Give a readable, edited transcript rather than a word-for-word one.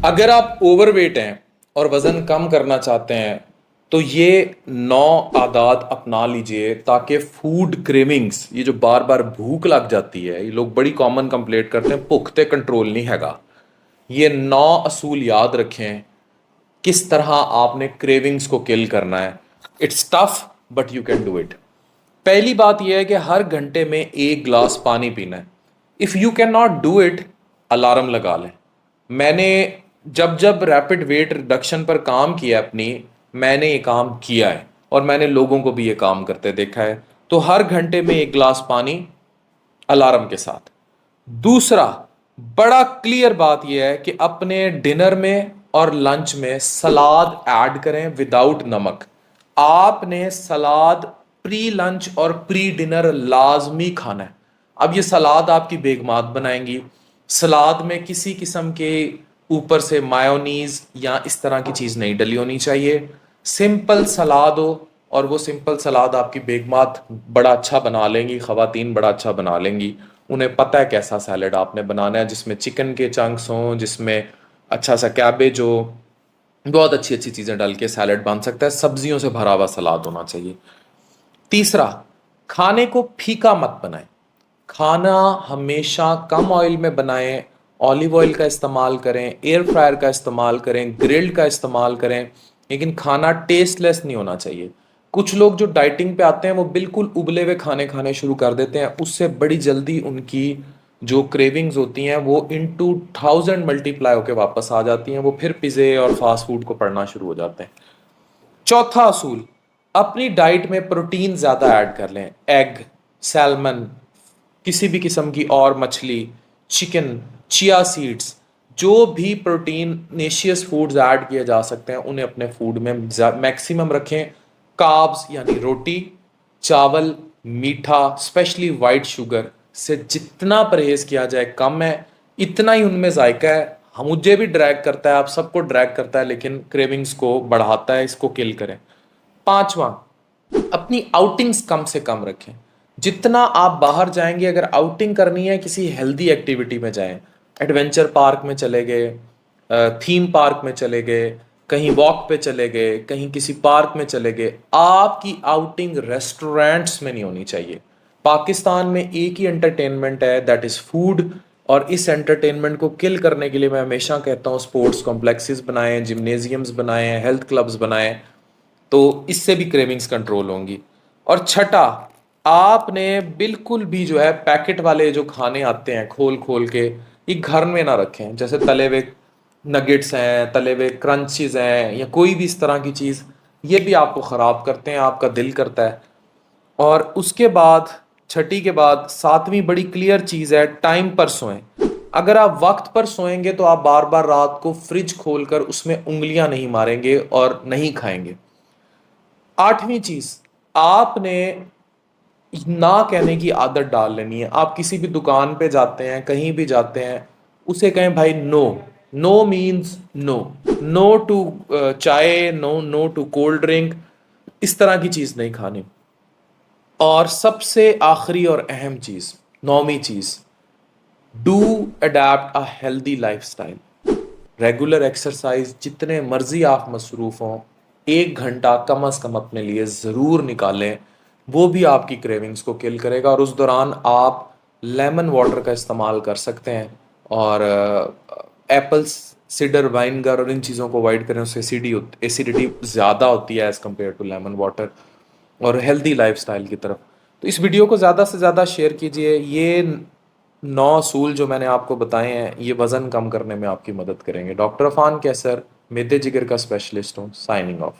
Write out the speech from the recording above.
अगर आप ओवरवेट हैं और वज़न कम करना चाहते हैं तो ये 9 आदात अपना लीजिए ताकि फूड क्रेविंग्स, ये जो बार बार भूख लग जाती है, ये लोग बड़ी कॉमन कंप्लेंट करते हैं भुख ते कंट्रोल नहीं हैगा। ये 9 असूल याद रखें किस तरह आपने क्रेविंग्स को किल करना है। It's tough but you can do it. पहली बात यह है कि हर घंटे में 1 गिलास पानी पीना है। If you can not do it, alarm लगा लें। मैंने जब जब रैपिड वेट रिडक्शन पर काम किया अपनी, मैंने ये काम किया है और मैंने लोगों को भी ये काम करते देखा है। तो हर घंटे में 1 गिलास पानी, अलार्म के साथ। दूसरा, बड़ा क्लियर बात यह है कि अपने डिनर में और लंच में सलाद ऐड करें विदाउट नमक। आपने सलाद प्री लंच और प्री डिनर लाजमी खाना है। अब ये सलाद आपकी बेगमात बनाएंगी। सलाद में किसी किस्म के ऊपर से मायोनीज या इस तरह की चीज़ नहीं डली होनी चाहिए। सिंपल सलाद हो, और वो सिंपल सलाद आपकी बेगमात बड़ा अच्छा बना लेंगी, ख़वातीन बड़ा अच्छा बना लेंगी। उन्हें पता है कैसा सैलड आपने बनाना है, जिसमें चिकन के चंक्स हों, जिसमें अच्छा सा कैबेज हो, बहुत अच्छी अच्छी चीज़ें डाल के सैलड बन सकता है। सब्जियों से भरा हुआ सलाद होना चाहिए। तीसरा, खाने को फीका मत बनाएं। खाना हमेशा कम ऑयल में बनाएं। ऑलिव ऑयल का इस्तेमाल करें, एयर फ्रायर का इस्तेमाल करें, ग्रिल्ड का इस्तेमाल करें, लेकिन खाना टेस्टलेस नहीं होना चाहिए। कुछ लोग जो डाइटिंग पे आते हैं वो बिल्कुल उबले हुए खाने खाने शुरू कर देते हैं। उससे बड़ी जल्दी उनकी जो क्रेविंग्स होती हैं वो इनटू 1000 मल्टीप्लाई होकर वापस आ जाती हैं। वो फिर पिज़्ज़े और फास्ट फूड को पढ़ना शुरू हो जाते हैं। चौथा असूल, अपनी डाइट में प्रोटीन ज़्यादा ऐड कर लें। एग, सैल्मन, किसी भी किस्म की और मछली, चिकन, चिया सीड्स, जो भी प्रोटीनेशियस फूड्स ऐड किए जा सकते हैं उन्हें अपने फूड में मैक्सिमम रखें। कार्ब्स यानी रोटी, चावल, मीठा, स्पेशली वाइट शुगर से जितना परहेज किया जाए कम है। इतना ही उनमें जायका है। हम, मुझे भी ड्रैग करता है, आप सबको ड्रैग करता है, लेकिन क्रेविंग्स को बढ़ाता है। इसको किल करें। पांचवा, अपनी आउटिंग्स कम से कम रखें। जितना आप बाहर जाएंगे, अगर आउटिंग करनी है किसी हेल्दी एक्टिविटी में जाएं। एडवेंचर पार्क में चले गए, थीम पार्क में चले गए, कहीं वॉक पे चले गए, कहीं किसी पार्क में चले गए। आपकी आउटिंग रेस्टोरेंट्स में नहीं होनी चाहिए। पाकिस्तान में एक ही एंटरटेनमेंट है, दैट इज फूड। और इस एंटरटेनमेंट को किल करने के लिए मैं हमेशा कहता हूँ स्पोर्ट्स कॉम्प्लेक्सेस बनाएं, जिम्नेजियम्स बनाएं, हेल्थ क्लब्स बनाएं, तो इससे भी क्रेविंग्स कंट्रोल होंगी। और छठा, आपने बिल्कुल भी जो है पैकेट वाले जो खाने आते हैं खोल खोल के, ये घर में ना रखें। जैसे तले हुए नगेट्स हैं, तले हुए क्रंचीज हैं, या कोई भी इस तरह की चीज़, ये भी आपको ख़राब करते हैं, आपका दिल करता है। और उसके बाद, छठी के बाद सातवीं बड़ी क्लियर चीज़ है, टाइम पर सोएं। अगर आप वक्त पर सोएंगे तो आप बार बार रात को फ्रिज खोलकर उसमें उंगलियां नहीं मारेंगे और नहीं खाएंगे। आठवीं चीज, आपने ना कहने की आदत डाल लेनी है। आप किसी भी दुकान पे जाते हैं, कहीं भी जाते हैं, उसे कहें भाई no. No means no. No to चाय, no no to cold drink, इस तरह की चीज नहीं खानी। और सबसे आखिरी और अहम चीज, नौवीं चीज, do adapt a healthy lifestyle. Regular exercise, जितने मर्जी आप मसरूफ हों, 1 घंटा कम अज कम अपने लिए ज़रूर निकालें। वो भी आपकी क्रेविंग्स को किल करेगा। और उस दौरान आप लेमन वाटर का इस्तेमाल कर सकते हैं। और एप्पल्स, सिडर वाइनगर और इन चीज़ों को अवॉइड करें, उससे एसिडिटी ज़्यादा होती है as compare to lemon water. और हेल्दी लाइफस्टाइल की तरफ। तो इस वीडियो को ज़्यादा से ज़्यादा शेयर कीजिए। ये 9 असूल जो मैंने आपको बताए हैं, ये वज़न कम करने में आपकी मदद करेंगे। डॉक्टर अफान कैसर, मैदे जिगर का स्पेशलिस्ट हूँ, साइनिंग ऑफ।